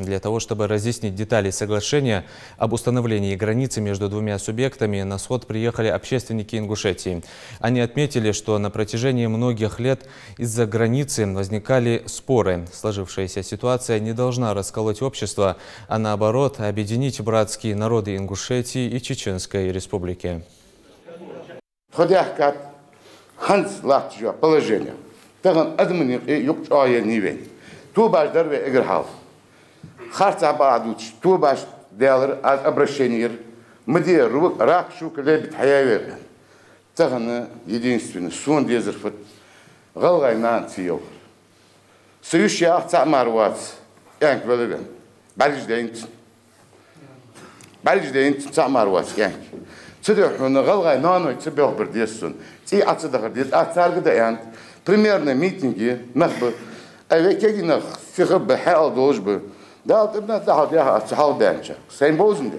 Для того, чтобы разъяснить детали соглашения об установлении границы между двумя субъектами, на сход приехали общественники Ингушетии. Они отметили, что на протяжении многих лет из-за границы возникали споры. Сложившаяся ситуация не должна расколоть общество, а наоборот объединить братские народы Ингушетии и Чеченской Республики. خارطة بعضوش تو باش ديالر أبرشينير مدير راك شو كله بتحياوي تغنى يدين سون ديزر فت غلغي نان تيو سيوش يا أخت ماروات يعني بلغن بعدش دين تاع ماروات يعني تدحون غلغي نانو تبيه برديسون تي أتصدق ديت أتصار كده يعني بريميرنا ميتينجي نخبر أي كذي نخ فيخب بحال دوش ب ده ابن ده ده تحاول دانشة سين بوزن ده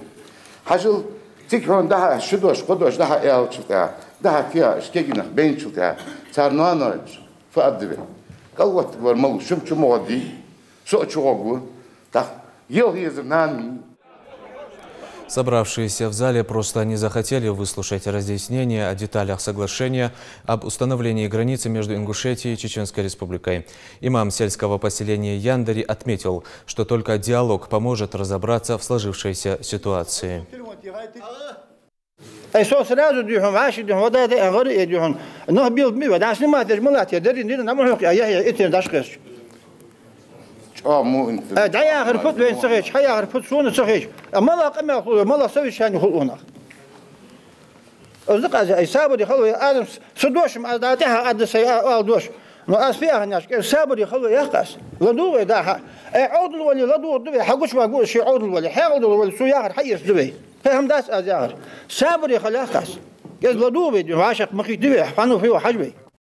حاجل تكرون ده شدوش قدوش ده إيال شفتها ده فيها إشكيجنا بين شفتها صار نانج فأدبه قوة ورمل شو مودي سو شو قو ده يهيز نان. Собравшиеся в зале просто не захотели выслушать разъяснения о деталях соглашения об установлении границы между Ингушетией и Чеченской Республикой. Имам сельского поселения Яндари отметил, что только диалог поможет разобраться в сложившейся ситуации. دعيا آخر فوت بين سخيش حيا آخر فوت سون سخيش مالا قم يخلو مالا سوي شان يخلونه أصدق أي سابر يخلو آدم سدوش مع داتها عد سيا دوش ما أسفيها الناس سابر يخلو يقاس لدوه داها عود الولي لدوه دبي حقوش ما أقول شيء عود الولي حاول الولي سوي آخر حيس دبي فهم داس آخر سابر يخلو يقاس لدوه بدي عاشق مخي دبي حنو فيه حجبي